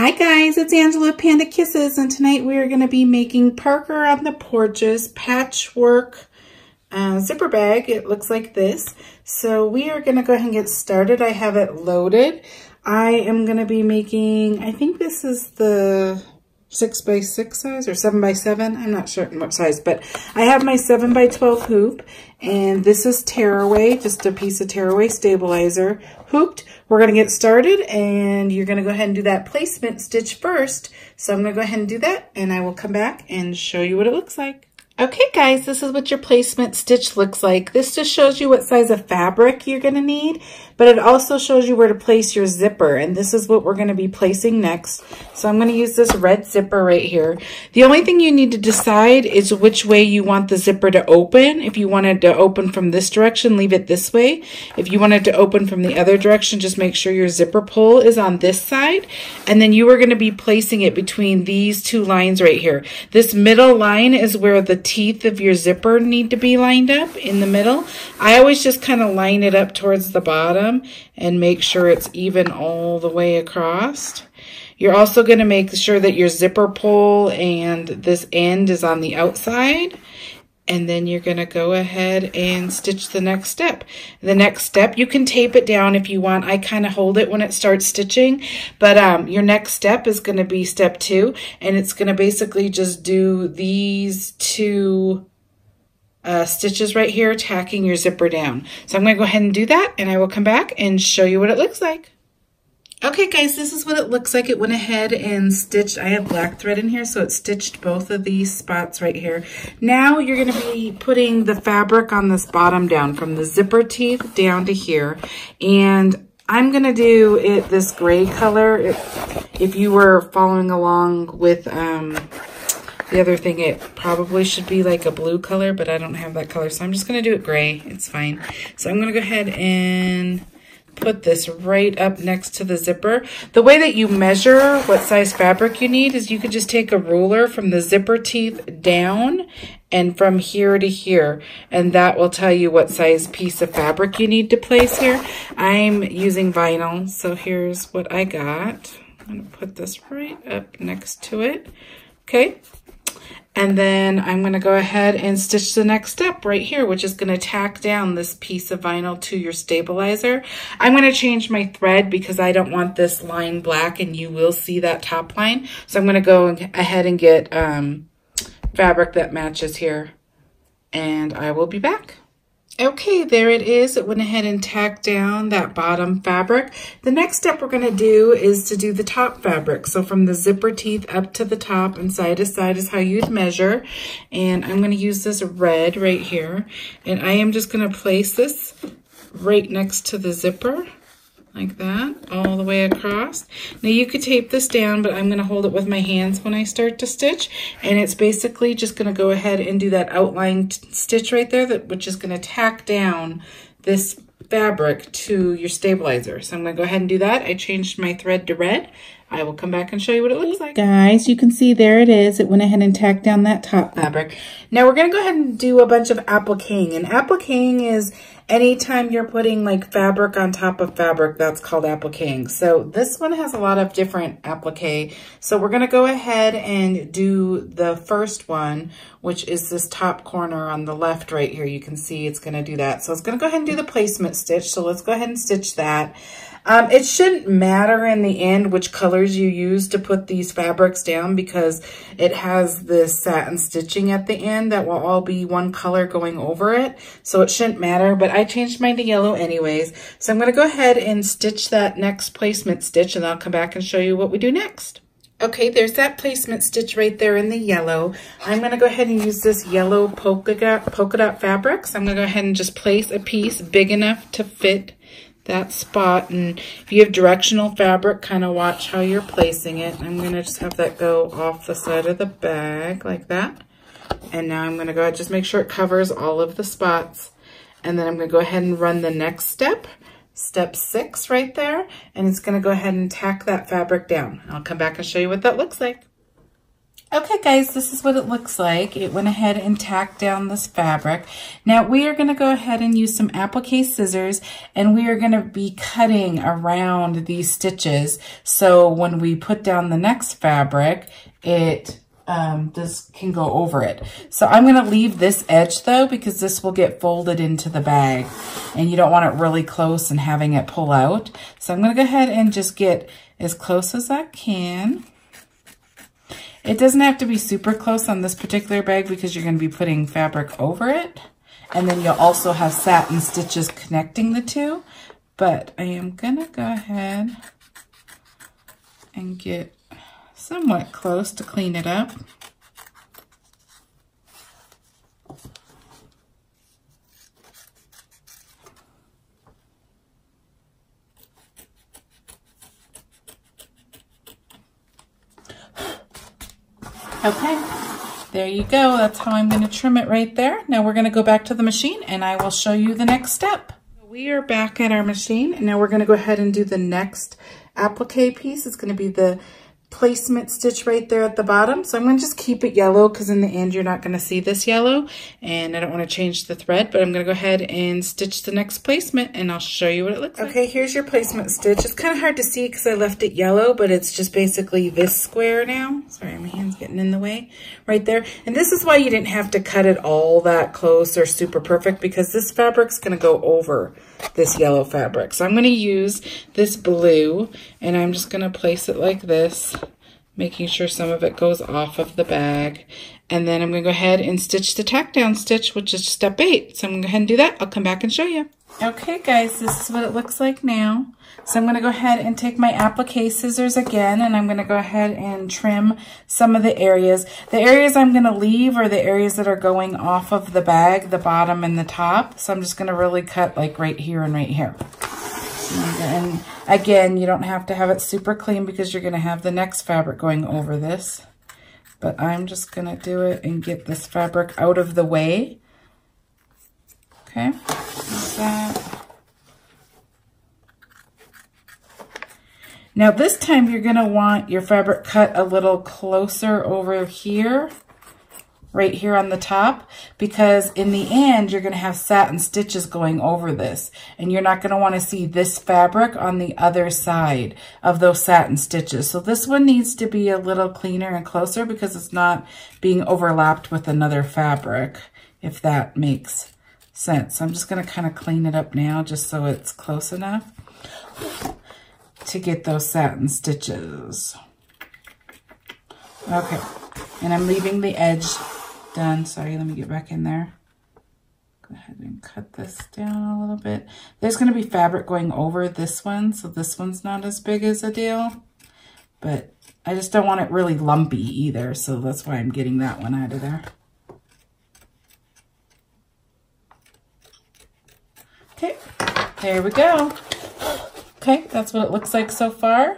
Hi guys, it's Angela Panda Kisses, and tonight we are going to be making Parker on the Porch's patchwork zipper bag. It looks like this. So we are going to go ahead and get started. I have it loaded. I am going to be making, I think this is the 6x6 size or 7x7. I'm not sure what size, but I have my 7x12 hoop, and this is tearaway, just a piece of tearaway stabilizer hooped. We're going to get started, and you're going to go ahead and do that placement stitch first. So I'm going to go ahead and do that, and I will come back and show you what it looks like. Okay guys, this is what your placement stitch looks like. This just shows you what size of fabric you're going to need, but it also shows you where to place your zipper, and this is what we're going to be placing next. So I'm going to use this red zipper right here. The only thing you need to decide is which way you want the zipper to open. If you wanted to open from this direction, leave it this way. If you wanted to open from the other direction, just make sure your zipper pull is on this side, and then you are going to be placing it between these two lines right here. This middle line is where the teeth of your zipper need to be lined up in the middle. I always just kind of line it up towards the bottom and make sure it's even all the way across. You're also going to make sure that your zipper pull and this end is on the outside. And then you're going to go ahead and stitch the next step. The next step, you can tape it down if you want. I kind of hold it when it starts stitching. But your next step is going to be step 2. And it's going to basically just do these two stitches right here, tacking your zipper down. So I'm going to go ahead and do that, and I will come back and show you what it looks like. Okay guys, this is what it looks like. It went ahead and stitched. I have black thread in here, so it stitched both of these spots right here. Now you're going to be putting the fabric on this bottom down from the zipper teeth down to here. And I'm going to do it this gray color. If you were following along with the other thing, it probably should be like a blue color, but I don't have that color, so I'm just going to do it gray. It's fine. So I'm going to go ahead and put this right up next to the zipper. The way that you measure what size fabric you need is you could just take a ruler from the zipper teeth down and from here to here, and that will tell you what size piece of fabric you need to place here. I'm using vinyl, so here's what I got. I'm going to put this right up next to it. Okay. And then I'm going to go ahead and stitch the next step right here, which is going to tack down this piece of vinyl to your stabilizer. I'm going to change my thread because I don't want this line black, and you will see that top line. So I'm going to go ahead and get fabric that matches here, and I will be back. Okay, there it is. It went ahead and tacked down that bottom fabric. The next step we're going to do is to do the top fabric. So from the zipper teeth up to the top and side to side is how you'd measure. And I'm going to use this red right here. And I am just going to place this right next to the zipper, like that, all the way across. Now you could tape this down, but I'm going to hold it with my hands when I start to stitch. And it's basically just going to go ahead and do that outline stitch right there, which is going to tack down this fabric to your stabilizer. So I'm going to go ahead and do that. I changed my thread to red. I will come back and show you what it looks like. Guys, you can see there it is. It went ahead and tacked down that top fabric. Now we're going to go ahead and do a bunch of appliquing. And appliquing is anytime you're putting like fabric on top of fabric, that's called appliquing. So this one has a lot of different applique. So we're going to go ahead and do the first one, which is this top corner on the left right here. You can see it's going to do that. So it's going to go ahead and do the placement stitch. So let's go ahead and stitch that. It shouldn't matter in the end which colors you use to put these fabrics down, because it has this satin stitching at the end that will all be one color going over it. So it shouldn't matter, but I changed mine to yellow anyways. So I'm going to go ahead and stitch that next placement stitch, and I'll come back and show you what we do next. Okay, there's that placement stitch right there in the yellow. I'm going to go ahead and use this yellow polka dot fabric. So I'm going to go ahead and just place a piece big enough to fit that spot. And if you have directional fabric, kind of watch how you're placing it. I'm going to just have that go off the side of the bag like that. And now I'm going to go ahead, just make sure it covers all of the spots. And then I'm going to go ahead and run the next step, step 6 right there. And it's going to go ahead and tack that fabric down. I'll come back and show you what that looks like. Okay guys, this is what it looks like. It went ahead and tacked down this fabric. Now we are gonna go ahead and use some applique scissors, and we are gonna be cutting around these stitches. So when we put down the next fabric, it can go over it. So I'm gonna leave this edge though, because this will get folded into the bag and you don't want it really close and having it pull out. So I'm gonna go ahead and just get as close as I can. It doesn't have to be super close on this particular bag because you're going to be putting fabric over it. And then you'll also have satin stitches connecting the two. But I am going to go ahead and get somewhat close to clean it up. Okay, there you go. That's how I'm going to trim it right there. Now we're going to go back to the machine and I will show you the next step. We are back at our machine and now we're going to go ahead and do the next applique piece. It's going to be the placement stitch right there at the bottom. So I'm going to just keep it yellow because in the end you're not going to see this yellow, and I don't want to change the thread, but I'm going to go ahead and stitch the next placement and I'll show you what it looks like. Okay, here's your placement stitch. It's kind of hard to see because I left it yellow, but it's just basically this square now. Sorry, my hand's getting in the way right there. And this is why you didn't have to cut it all that close or super perfect, because this fabric's going to go over this yellow fabric. So I'm going to use this blue and I'm just going to place it like this, making sure some of it goes off of the bag. And then I'm going to go ahead and stitch the tack down stitch, which is step 8. So I'm going to go ahead and do that. I'll come back and show you. Okay guys, this is what it looks like now. So I'm going to go ahead and take my applique scissors again, and I'm going to go ahead and trim some of the areas. The areas I'm going to leave are the areas that are going off of the bag, the bottom and the top. So I'm just going to really cut like right here and right here. And again, you don't have to have it super clean because you're going to have the next fabric going over this. But I'm just going to do it and get this fabric out of the way. Okay, like that. Now this time you're going to want your fabric cut a little closer over here, right here on the top, because in the end you're going to have satin stitches going over this, and you're not going to want to see this fabric on the other side of those satin stitches. So this one needs to be a little cleaner and closer because it's not being overlapped with another fabric, if that makes sense. So I'm just going to kind of clean it up now just so it's close enough to get those satin stitches. Okay, and I'm leaving the edge done. Sorry, let me get back in there. Go ahead and cut this down a little bit. There's going to be fabric going over this one, so this one's not as big as a deal, but I just don't want it really lumpy either, so that's why I'm getting that one out of there. Okay, there we go. Okay, that's what it looks like so far.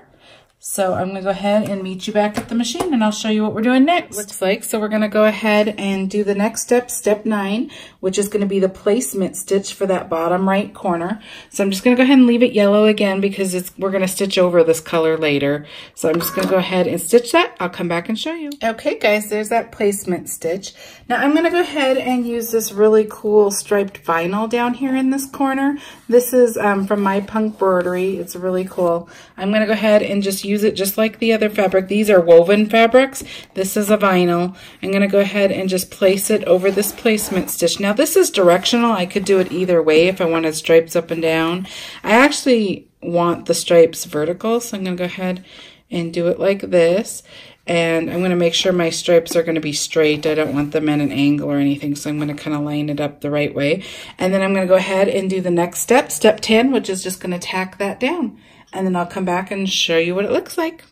So I'm going to go ahead and meet you back at the machine and I'll show you what we're doing next. Looks like, so we're going to go ahead and do the next step, step 9, which is going to be the placement stitch for that bottom right corner. So I'm just going to go ahead and leave it yellow again because we're going to stitch over this color later. So I'm just going to go ahead and stitch that. I'll come back and show you. Okay guys, there's that placement stitch. Now I'm going to go ahead and use this really cool striped vinyl down here in this corner. This is from my embroidery. It's really cool. I'm going to go ahead and just use it just like the other fabric. These are woven fabrics. This is a vinyl. I'm going to go ahead and just place it over this placement stitch. Now this is directional. I could do it either way if I wanted stripes up and down. I actually want the stripes vertical, so I'm going to go ahead and do it like this. And I'm going to make sure my stripes are going to be straight. I don't want them at an angle or anything, so I'm going to kind of line it up the right way. And then I'm going to go ahead and do the next step, step 10, which is just going to tack that down. And then I'll come back and show you what it looks like.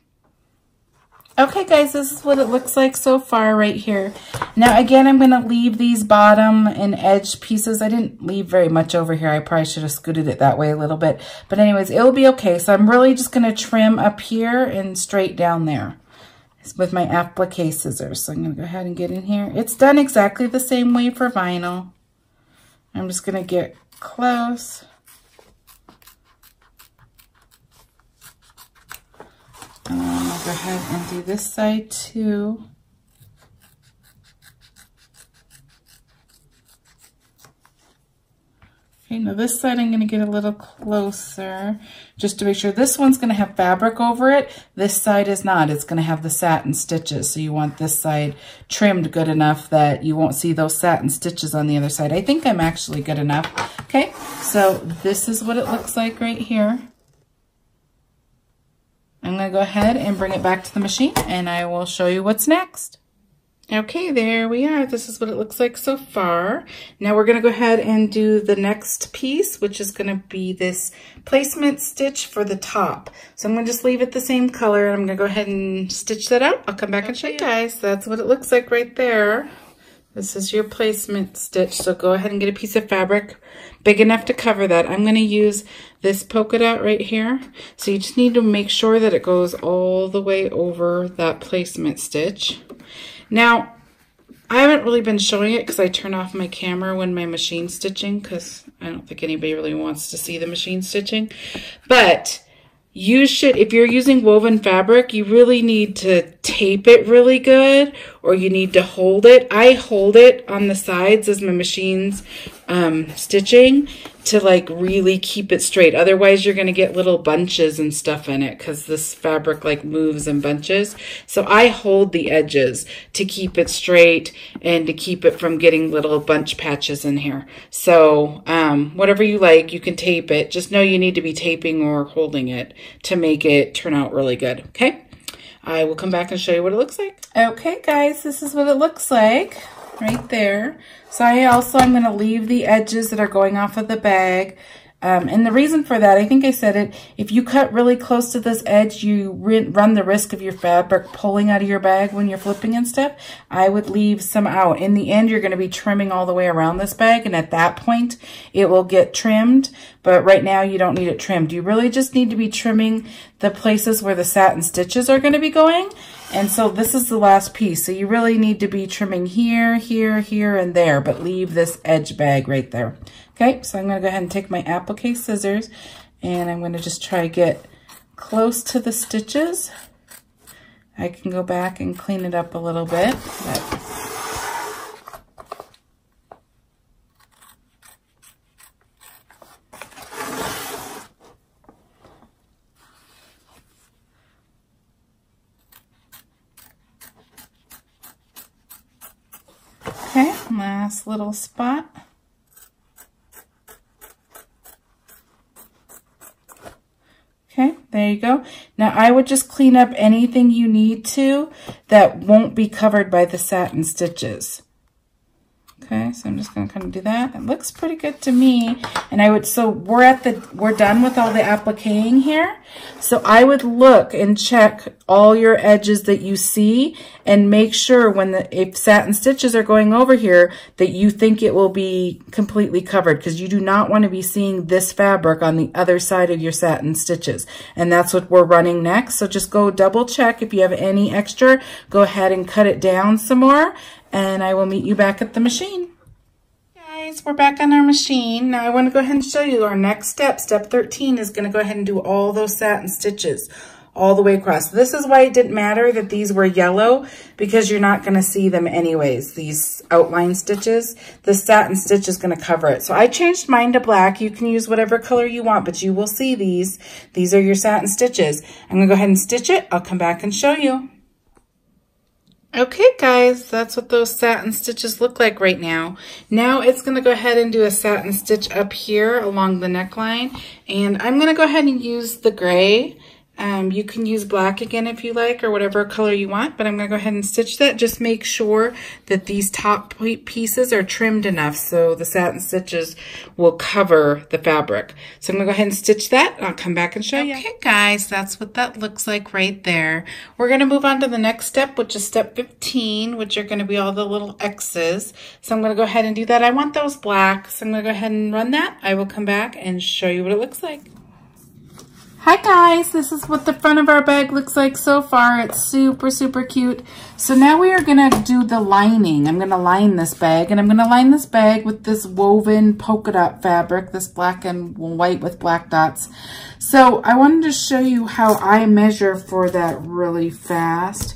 Okay guys, this is what it looks like so far right here. Now again, I'm going to leave these bottom and edge pieces. I didn't leave very much over here. I probably should have scooted it that way a little bit. But anyways, it'll be okay. So I'm really just going to trim up here and straight down there with my applique scissors. So I'm going to go ahead and get in here. It's done exactly the same way for vinyl. I'm just going to get close. And I'm going to go ahead and do this side too. Okay, now this side I'm going to get a little closer just to make sure. This one's going to have fabric over it. This side is not. It's going to have the satin stitches. So you want this side trimmed good enough that you won't see those satin stitches on the other side. I think I'm actually good enough. Okay, so this is what it looks like right here. I'm going to go ahead and bring it back to the machine and I will show you what's next. Okay, there we are. This is what it looks like so far. Now we're going to go ahead and do the next piece, which is going to be this placement stitch for the top. So I'm going to just leave it the same color and I'm going to go ahead and stitch that out. I'll come back and show you guys. That's what it looks like right there. This is your placement stitch. So go ahead and get a piece of fabric big enough to cover that. I'm going to use this polka dot right here. So you just need to make sure that it goes all the way over that placement stitch. Now, I haven't really been showing it because I turn off my camera when my machine stitching because I don't think anybody really wants to see the machine stitching. But you should, if you're using woven fabric, you really need to tape it really good or you need to hold it. I hold it on the sides as my machine's stitching to like really keep it straight. Otherwise you're going to get little bunches and stuff in it because this fabric like moves in bunches. So I hold the edges to keep it straight and to keep it from getting little bunch patches in here. So whatever you like, you can tape it. Just know you need to be taping or holding it to make it turn out really good. Okay, I will come back and show you what it looks like. Okay guys, this is what it looks like right there. So I'm going to leave the edges that are going off of the bag. And the reason for that, I think I said it, if you cut really close to this edge, you run the risk of your fabric pulling out of your bag when you're flipping and stuff. I would leave some out. In the end, you're going to be trimming all the way around this bag, and at that point, it will get trimmed. But right now, you don't need it trimmed. You really just need to be trimming the places where the satin stitches are going to be going. And so this is the last piece. So you really need to be trimming here, here, here, and there, but leave this edge bag right there. Okay, so I'm going to go ahead and take my applique scissors and I'm going to just try to get close to the stitches. I can go back and clean it up a little bit. Okay, last little spot. Okay, there you go. Now I would just clean up anything you need to that won't be covered by the satin stitches. Okay, so I'm just going to kind of do that. It looks pretty good to me. And so we're done with all the appliquing here. So I would look and check all your edges that you see and make sure if satin stitches are going over here that you think it will be completely covered, because you do not want to be seeing this fabric on the other side of your satin stitches. And that's what we're running next. So just go double check. If you have any extra, go ahead and cut it down some more. And I will meet you back at the machine. Guys, we're back on our machine. Now I want to go ahead and show you our next step. Step 13 is going to go ahead and do all those satin stitches all the way across. This is why it didn't matter that these were yellow, because you're not going to see them anyways, these outline stitches. The satin stitch is going to cover it. So I changed mine to black. You can use whatever color you want, but you will see these. These are your satin stitches. I'm going to go ahead and stitch it. I'll come back and show you. Okay guys, that's what those satin stitches look like right now. Now it's going to go ahead and do a satin stitch up here along the neckline, and I'm going to go ahead and use the gray. You can use black again if you like, or whatever color you want, but I'm going to go ahead and stitch that. Just make sure that these top pieces are trimmed enough so the satin stitches will cover the fabric. So I'm going to go ahead and stitch that. I'll come back and show you. Okay guys, that's what that looks like right there. We're going to move on to the next step, which is step 15, which are going to be all the little X's. So I'm going to go ahead and do that. I want those black, so I'm going to go ahead and run that. I will come back and show you what it looks like. Hi guys, this is what the front of our bag looks like so far. It's super, super cute. So now we are going to do the lining. I'm going to line this bag, and I'm going to line this bag with this woven polka dot fabric, this black and white with black dots. So I wanted to show you how I measure for that really fast.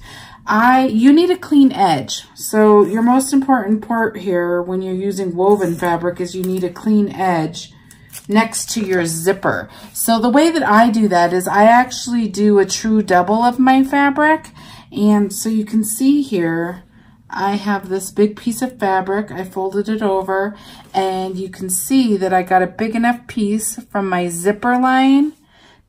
You need a clean edge. So your most important part here when you're using woven fabric is you need a clean edge next to your zipper. So the way that I do that is I actually do a true double of my fabric. And so you can see here, I have this big piece of fabric. I folded it over, and you can see that I got a big enough piece from my zipper line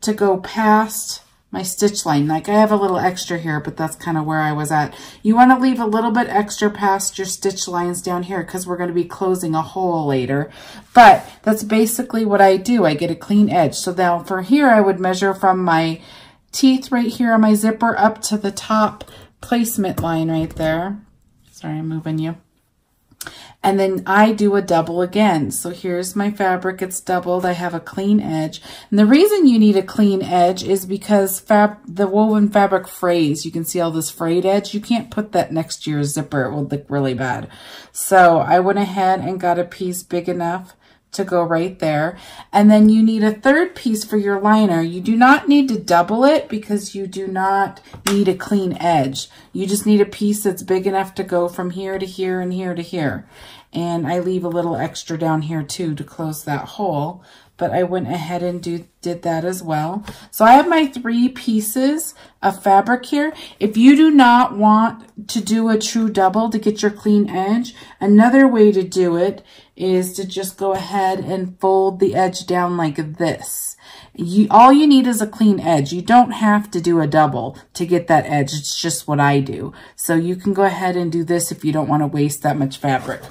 to go past my stitch line. Like I have a little extra here, but that's kind of where I was at. You want to leave a little bit extra past your stitch lines down here because we're going to be closing a hole later. But that's basically what I do. I get a clean edge. So now for here, I would measure from my teeth right here on my zipper up to the top placement line right there. Sorry, I'm moving you. And then I do a double again. So here's my fabric, it's doubled. I have a clean edge. And the reason you need a clean edge is because the woven fabric frays. You can see all this frayed edge. You can't put that next to your zipper. It will look really bad. So I went ahead and got a piece big enough to go right there. And then you need a third piece for your liner. You do not need to double it because you do not need a clean edge. You just need a piece that's big enough to go from here to here and here to here. And I leave a little extra down here too to close that hole. But I went ahead and did that as well. So I have my 3 pieces of fabric here. If you do not want to do a true double to get your clean edge, another way to do it is to just go ahead and fold the edge down like this. All you need is a clean edge. You don't have to do a double to get that edge. It's just what I do. So you can go ahead and do this if you don't want to waste that much fabric.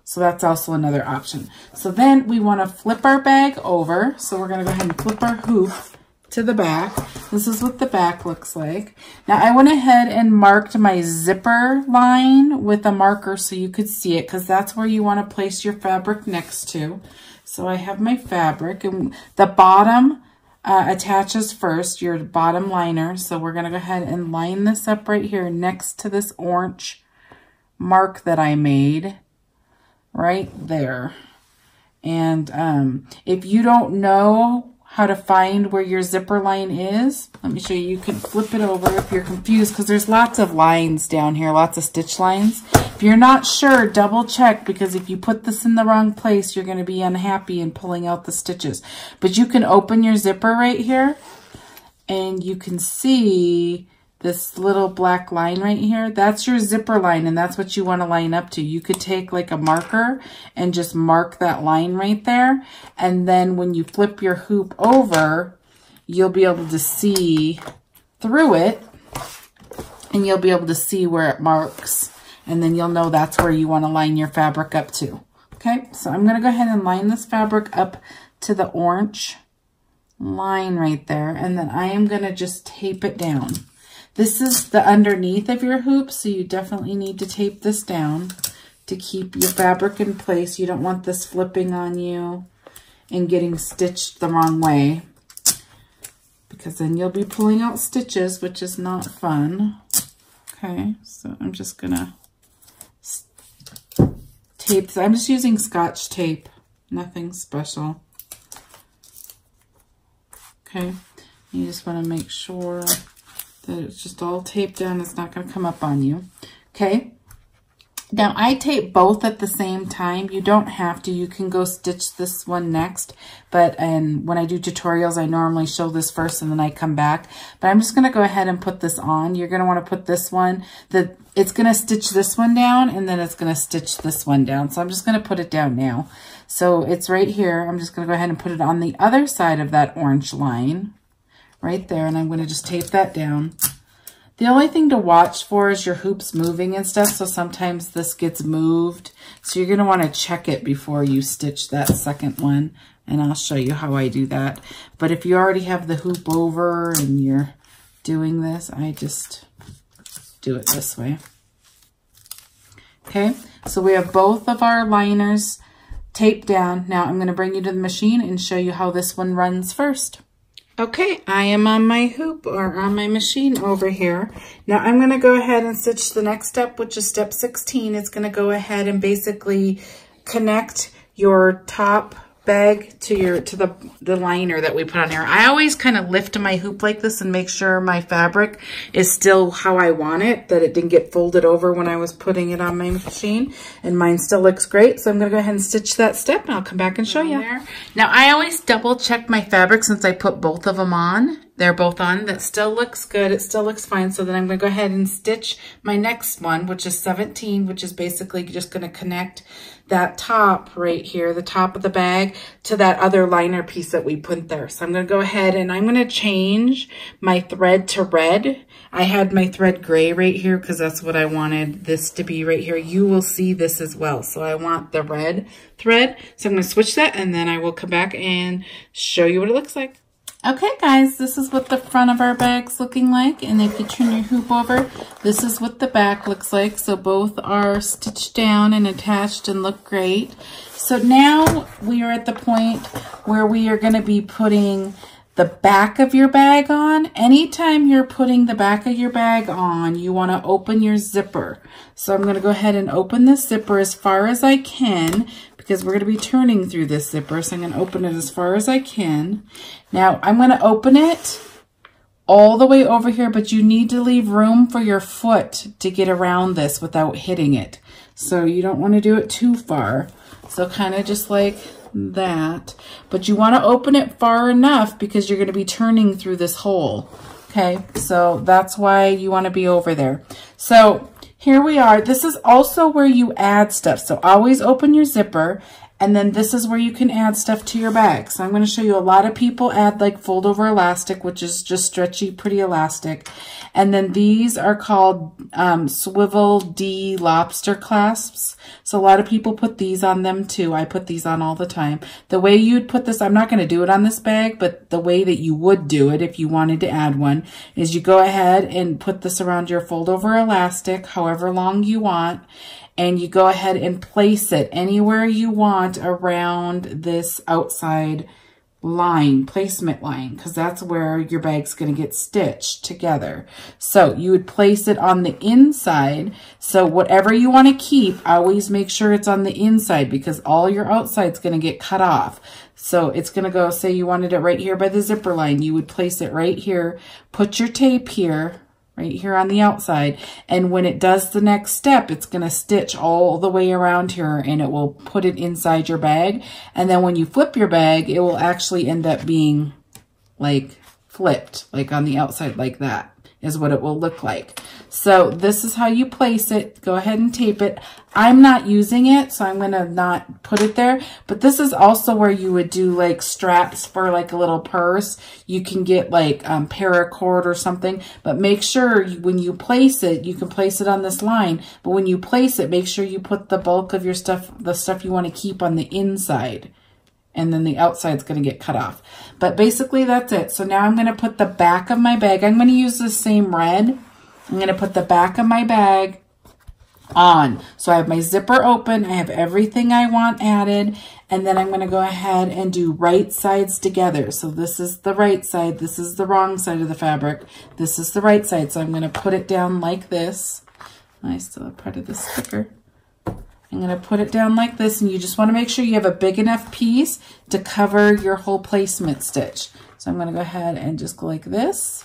So that's also another option. So then we want to flip our bag over. So we're going to go ahead and flip our hoop to the back. This is what the back looks like. Now I went ahead and marked my zipper line with a marker so you could see it because that's where you want to place your fabric next to. So I have my fabric and the bottom attaches first, your bottom liner. So we're going to go ahead and line this up right here next to this orange mark that I made. Right there. And if you don't know how to find where your zipper line is, let me show you. You can flip it over if you're confused because there's lots of lines down here, lots of stitch lines. If you're not sure, double check because if you put this in the wrong place, you're going to be unhappy in pulling out the stitches. But you can open your zipper right here and you can see this little black line right here. That's your zipper line and that's what you want to line up to. You could take like a marker and just mark that line right there. And then when you flip your hoop over, you'll be able to see through it and you'll be able to see where it marks. And then you'll know that's where you want to line your fabric up to. Okay, so I'm going to go ahead and line this fabric up to the orange line right there. And then I am going to just tape it down. This is the underneath of your hoop, so you definitely need to tape this down to keep your fabric in place. You don't want this flipping on you and getting stitched the wrong way because then you'll be pulling out stitches, which is not fun. Okay, so I'm just gonna tape this. I'm just using Scotch tape, nothing special. Okay, you just want to make sure that it's just all taped down. It's not going to come up on you. Okay. Now I tape both at the same time. You don't have to. You can go stitch this one next. And when I do tutorials, I normally show this first and then I come back. But I'm just going to go ahead and put this on. You're going to want to put this one. It's going to stitch this one down and then it's going to stitch this one down. So I'm just going to put it down now. So it's right here. I'm just going to go ahead and put it on the other side of that orange line. Right there, and I'm going to just tape that down. The only thing to watch for is your hoops moving and stuff, so sometimes this gets moved. So you're going to want to check it before you stitch that second one, and I'll show you how I do that. But if you already have the hoop over and you're doing this, I just do it this way. Okay, so we have both of our liners taped down. Now I'm going to bring you to the machine and show you how this one runs first. Okay, I am on my hoop or on my machine over here. Now I'm going to go ahead and stitch the next step, which is step 16. It's going to go ahead and basically connect your top bag to the liner that we put on here. I always kind of lift my hoop like this and make sure my fabric is still how I want it, that it didn't get folded over when I was putting it on my machine, and mine still looks great. So I'm gonna go ahead and stitch that step and I'll come back and show you. Now I always double check my fabric since I put both of them on. They're both on. That still looks good. It still looks fine. So then I'm going to go ahead and stitch my next one, which is 17, which is basically just going to connect that top right here, the top of the bag, to that other liner piece that we put there. So I'm going to go ahead and I'm going to change my thread to red. I had my thread gray right here because that's what I wanted this to be right here. You will see this as well. So I want the red thread. So I'm going to switch that and then I will come back and show you what it looks like. Okay guys, this is what the front of our bag's looking like, and if you turn your hoop over, this is what the back looks like. So both are stitched down and attached and look great. So now we are at the point where we are going to be putting the back of your bag on. Anytime you're putting the back of your bag on, you want to open your zipper. So I'm going to go ahead and open this zipper as far as I can, because we're going to be turning through this zipper. So I'm going to open it as far as I can. Now I'm going to open it all the way over here, but you need to leave room for your foot to get around this without hitting it. So you don't want to do it too far. So kind of just like that. But you want to open it far enough because you're going to be turning through this hole. Okay, so that's why you want to be over there. So here we are. This is also where you add stuff. So always open your zipper, and then this is where you can add stuff to your bag. So I'm going to show you a lot of people add like fold over elastic, which is just stretchy, pretty elastic. And then these are called swivel D lobster clasps. So a lot of people put these on them too. I put these on all the time. The way you'd put this, I'm not going to do it on this bag, but the way that you would do it if you wanted to add one is you go ahead and put this around your fold over elastic, however long you want, and you go ahead and place it anywhere you want around this outside line, placement line, because that's where your bag's going to get stitched together. So you would place it on the inside. So whatever you want to keep, always make sure it's on the inside, because all your outside's going to get cut off. So it's going to go, say you wanted it right here by the zipper line, you would place it right here, put your tape here, right here on the outside, and when it does the next step, it's going to stitch all the way around here, and it will put it inside your bag. And then when you flip your bag, it will actually end up being like flipped, like on the outside, like that is what it will look like. So this is how you place it. Go ahead and tape it. I'm not using it, so I'm going to not put it there. But this is also where you would do like straps for like a little purse. You can get like paracord or something. But make sure when you place it, you can place it on this line. But when you place it, make sure you put the bulk of your stuff, the stuff you want to keep, on the inside. And then the outside's going to get cut off. But basically that's it. So now I'm going to put the back of my bag. I'm going to use the same red. I'm going to put the back of my bag on. So I have my zipper open. I have everything I want added. And then I'm going to go ahead and do right sides together. So this is the right side. This is the wrong side of the fabric. This is the right side. So I'm going to put it down like this. I still have part of the sticker. I'm going to put it down like this, and you just want to make sure you have a big enough piece to cover your whole placement stitch. So I'm going to go ahead and just go like this.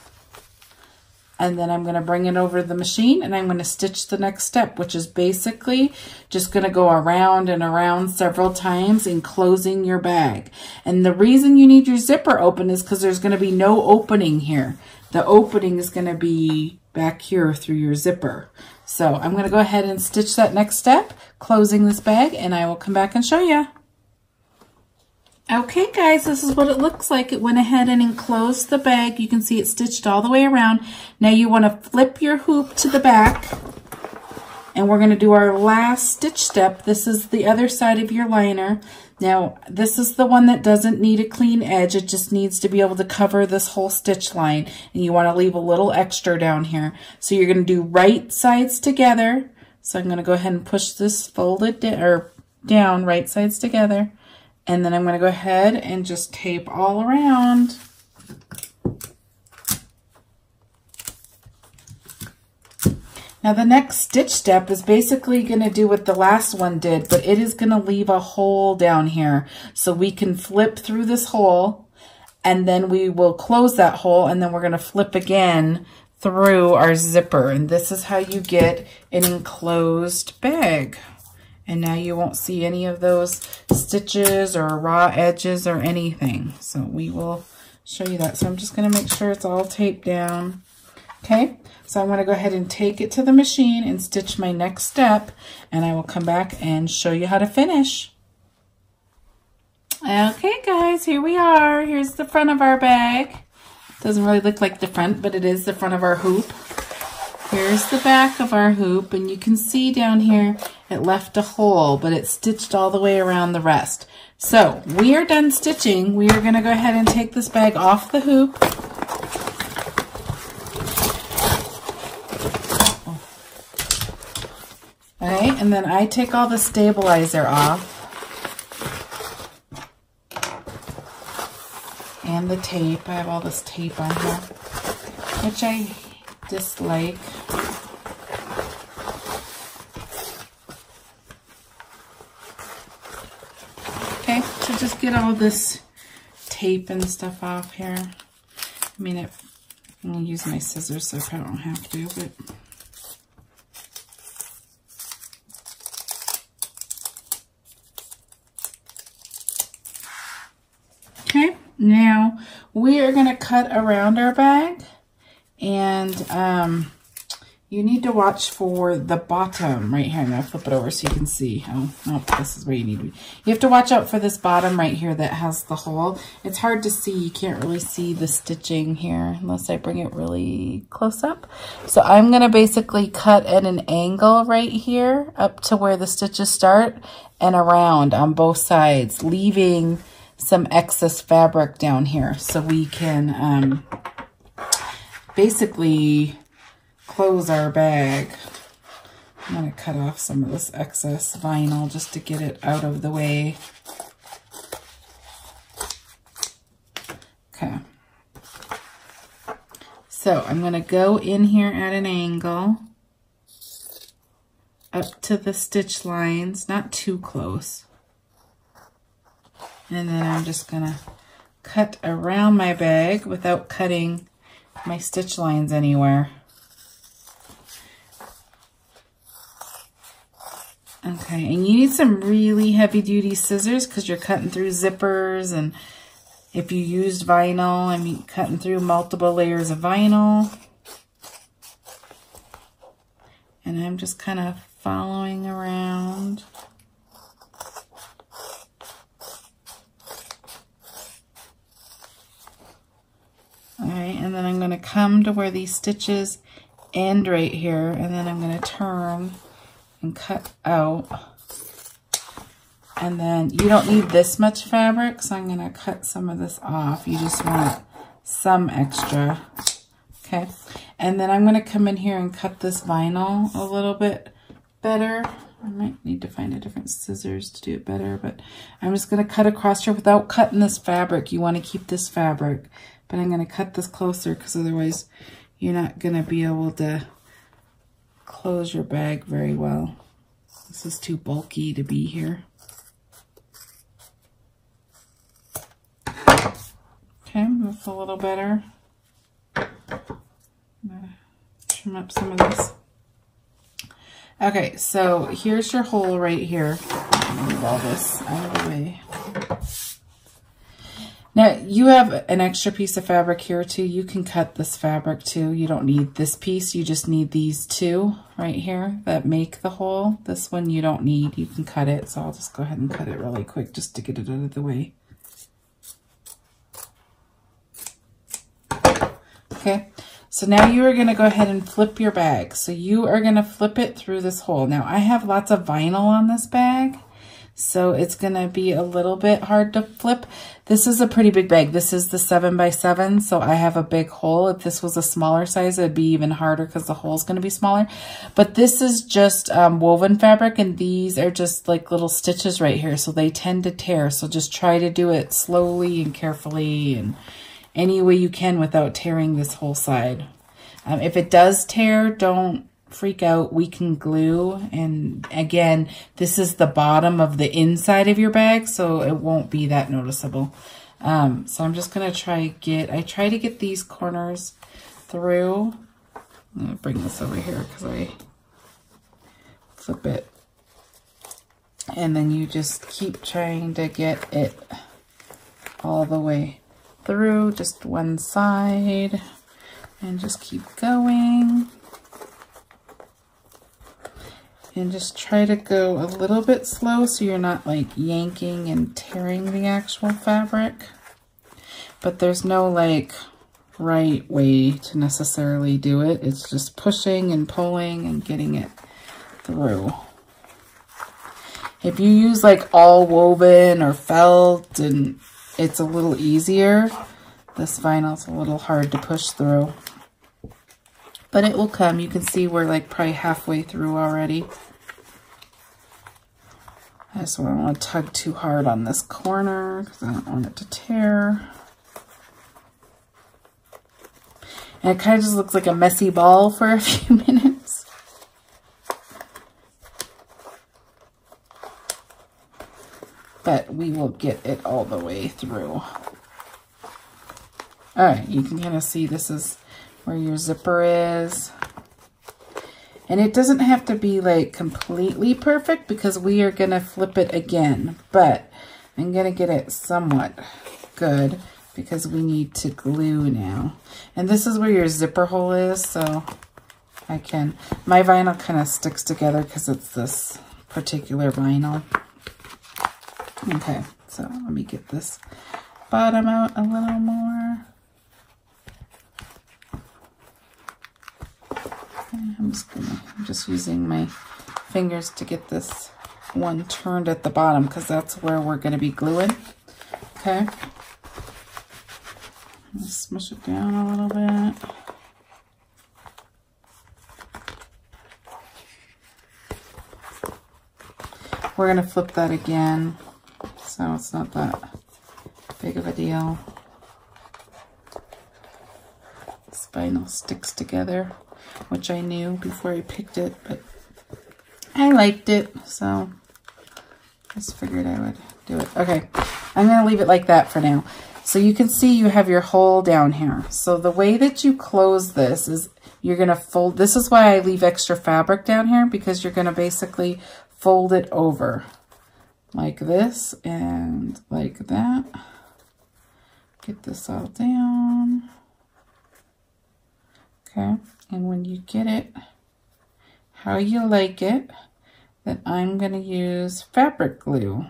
And then I'm going to bring it over the machine, and I'm going to stitch the next step, which is basically just going to go around and around several times, enclosing your bag. And the reason you need your zipper open is because there's going to be no opening here. The opening is going to be back here through your zipper. So I'm going to go ahead and stitch that next step, closing this bag, and I will come back and show you. Okay guys, this is what it looks like. It went ahead and enclosed the bag. You can see it stitched all the way around. Now you want to flip your hoop to the back, and we're going to do our last stitch step. This is the other side of your liner. Now this is the one that doesn't need a clean edge. It just needs to be able to cover this whole stitch line, and you want to leave a little extra down here. So you're going to do right sides together. So I'm going to go ahead and push this folded down, right sides together. And then I'm going to go ahead and just tape all around. Now the next stitch step is basically going to do what the last one did, but it is going to leave a hole down here. So we can flip through this hole, and then we will close that hole, and then we're going to flip again through our zipper. And this is how you get an enclosed bag. And now you won't see any of those stitches or raw edges or anything. So we will show you that. So I'm just going to make sure it's all taped down. Okay, so I'm going to go ahead and take it to the machine and stitch my next step, and I will come back and show you how to finish. Okay guys, here we are. Here's the front of our bag. Doesn't really look like the front, but it is the front of our hoop. Here's the back of our hoop, and you can see down here it left a hole, but it's stitched all the way around the rest. So we are done stitching. We are going to go ahead and take this bag off the hoop. Okay, and then I take all the stabilizer off and the tape. I have all this tape on here, which I dislike. Okay, so just get all this tape and stuff off here. I mean, I'm going to use my scissors so I probably don't have to, but... Okay, now we are going to cut around our bag, and you need to watch for the bottom right here. I'm going to flip it over so you can see. Oh, no, this is where you need to be. You have to watch out for this bottom right here that has the hole. It's hard to see. You can't really see the stitching here unless I bring it really close up. So I'm going to basically cut at an angle right here up to where the stitches start and around on both sides, leaving some excess fabric down here so we can basically close our bag. I'm going to cut off some of this excess vinyl just to get it out of the way. Okay. So I'm going to go in here at an angle up to the stitch lines, not too close. And then I'm just going to cut around my bag without cutting my stitch lines anywhere. Okay, and you need some really heavy duty scissors because you're cutting through zippers, and if you used vinyl, I mean cutting through multiple layers of vinyl. And I'm just kind of following around. All right, and then I'm going to come to where these stitches end right here, and then I'm going to turn and cut out. And then you don't need this much fabric, so I'm going to cut some of this off. You just want some extra. Okay, and then I'm going to come in here and cut this vinyl a little bit better. I might need to find a different scissors to do it better, but I'm just going to cut across here without cutting this fabric. You want to keep this fabric, but I'm going to cut this closer because otherwise you're not going to be able to close your bag very well. This is too bulky to be here. Okay, that's a little better. I'm gonna trim up some of this. Okay, so here's your hole right here. Move all this out of the way. Now, you have an extra piece of fabric here too. You can cut this fabric too. You don't need this piece. You just need these two right here that make the hole. This one you don't need. You can cut it. So I'll just go ahead and cut it really quick just to get it out of the way. Okay, so now you are going to go ahead and flip your bag. So you are going to flip it through this hole. Now, I have lots of vinyl on this bag, so it's going to be a little bit hard to flip. This is a pretty big bag. This is the 7x7, so I have a big hole. If this was a smaller size, it'd be even harder because the hole's going to be smaller. But this is just woven fabric, and these are just like little stitches right here, so they tend to tear. So just try to do it slowly and carefully and any way you can without tearing this whole side. If it does tear, don't freak out, we can glue. And again, this is the bottom of the inside of your bag, so it won't be that noticeable. So I'm just gonna try to get these corners through. I'm gonna bring this over here because I flip it. And then you just keep trying to get it all the way through, just one side, and just keep going. And just try to go a little bit slow so you're not like yanking and tearing the actual fabric. But there's no like right way to necessarily do it. It's just pushing and pulling and getting it through. If you use like all woven or felt, and it's a little easier, this vinyl's a little hard to push through. But it will come. You can see we're like probably halfway through already. I just don't want to tug too hard on this corner because I don't want it to tear. And it kind of just looks like a messy ball for a few minutes. But we will get it all the way through. All right, you can kind of see this is where your zipper is. And it doesn't have to be like completely perfect because we are gonna flip it again, but I'm gonna get it somewhat good because we need to glue now. And this is where your zipper hole is, so my vinyl kind of sticks together because it's this particular vinyl. Okay, so let me get this bottom out a little more. I'm just using my fingers to get this one turned at the bottom because that's where we're going to be gluing. Okay. Let's smush it down a little bit. We're going to flip that again, so it's not that big of a deal. This vinyl sticks together, which I knew before I picked it, but I liked it, so just figured I would do it. Okay, I'm going to leave it like that for now. So you can see you have your hole down here. So the way that you close this is you're going to fold. This is why I leave extra fabric down here, because you're going to basically fold it over like this and like that. Get this all down. Okay, and when you get it how you like it, then I'm going to use fabric glue.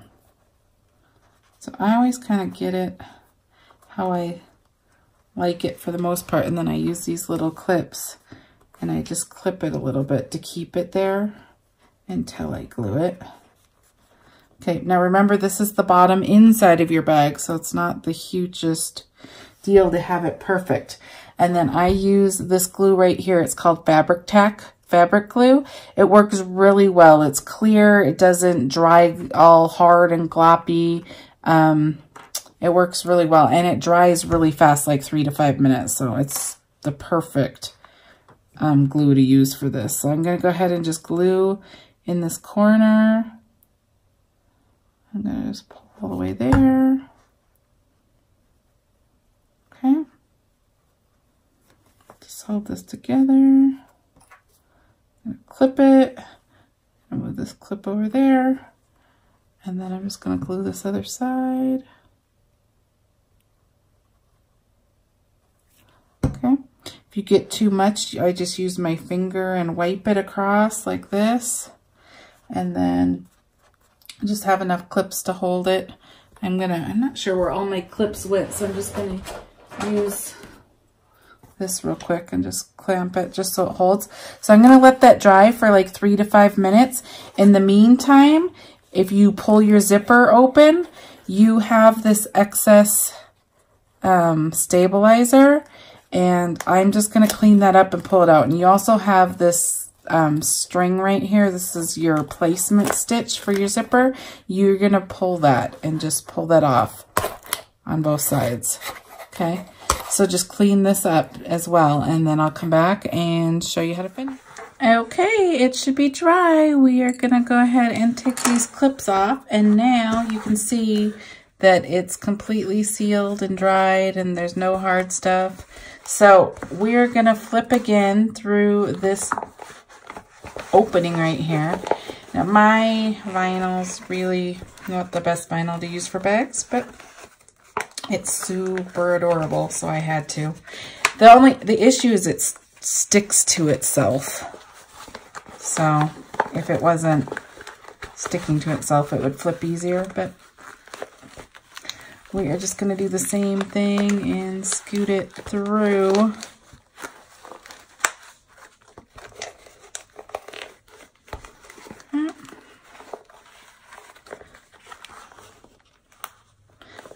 So I always kind of get it how I like it for the most part, and then I use these little clips and I just clip it a little bit to keep it there until I glue it. Okay, now remember this is the bottom inside of your bag, so it's not the hugest deal to have it perfect. And then I use this glue right here. It's called Fabric Tack fabric glue. It works really well. It's clear. It doesn't dry all hard and gloppy. It works really well, and it dries really fast, like 3 to 5 minutes. So it's the perfect glue to use for this. So I'm going to go ahead and just glue in this corner. I'm going to just pull all the way there. Okay. Just hold this together. I'm going to clip it and move this clip over there. And then I'm just going to glue this other side. Okay. If you get too much, I just use my finger and wipe it across like this. And then just have enough clips to hold it. I'm not sure where all my clips went, so I'm just going to use this real quick and just clamp it just so it holds. So I'm going to let that dry for like 3 to 5 minutes. In the meantime, if you pull your zipper open, you have this excess stabilizer, and I'm just going to clean that up and pull it out. And you also have this string right here. This is your placement stitch for your zipper. You're going to pull that and just pull that off on both sides. Okay, so just clean this up as well, and then I'll come back and show you how to finish. Okay, it should be dry. We are gonna go ahead and take these clips off, and now you can see that it's completely sealed and dried and there's no hard stuff. So we're gonna flip again through this opening right here. Now my vinyl's really not the best vinyl to use for bags, but it's super adorable, so I had to. The issue is it sticks to itself. So if it wasn't sticking to itself, it would flip easier, but we are just going to do the same thing and scoot it through.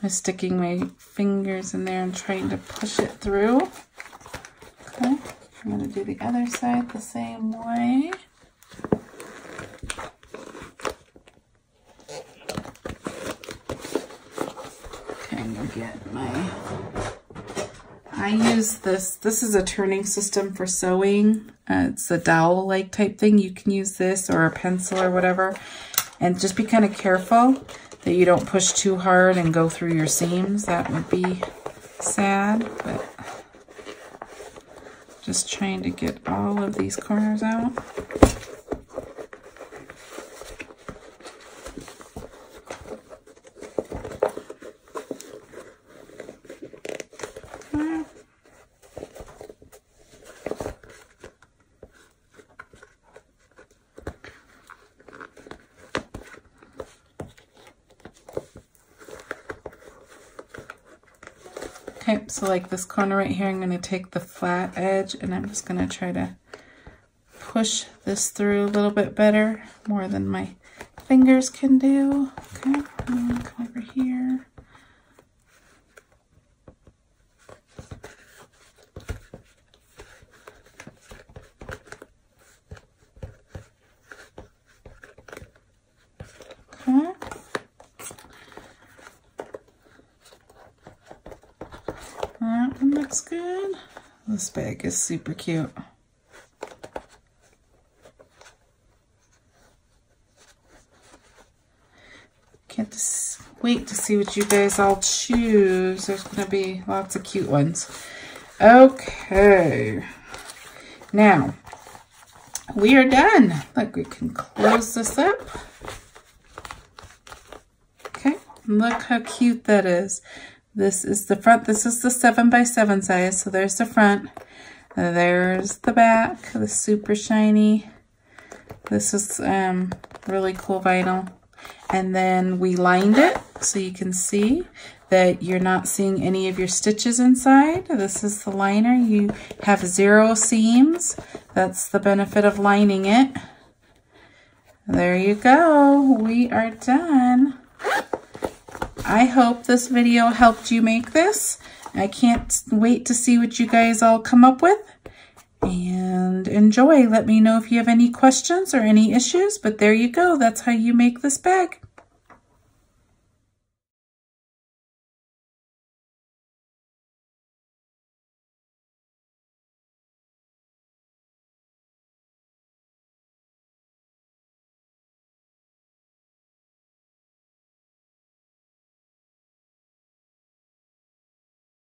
I'm sticking my fingers in there and trying to push it through. Okay, I'm going to do the other side the same way. I use this is a turning system for sewing. It's a dowel-like type thing. You can use this or a pencil or whatever. And just be kind of careful that you don't push too hard and go through your seams. That would be sad, but just trying to get all of these corners out. Okay, so like this corner right here, I'm going to take the flat edge and I'm just going to try to push this through a little bit better, more than my fingers can do. Okay, and come over here. Okay. That one looks good. This bag is super cute. Can't just wait to see what you guys all choose. There's going to be lots of cute ones. Okay. Now, we are done. Look, we can close this up. Okay, look how cute that is. This is the front. This is the 7x7 size. So there's the front. There's the back. The super shiny. This is really cool vinyl. And then we lined it so you can see that you're not seeing any of your stitches inside. This is the liner. You have 0 seams. That's the benefit of lining it. There you go. We are done. I hope this video helped you make this. I can't wait to see what you guys all come up with. And enjoy. Let me know if you have any questions or any issues. But there you go. That's how you make this bag.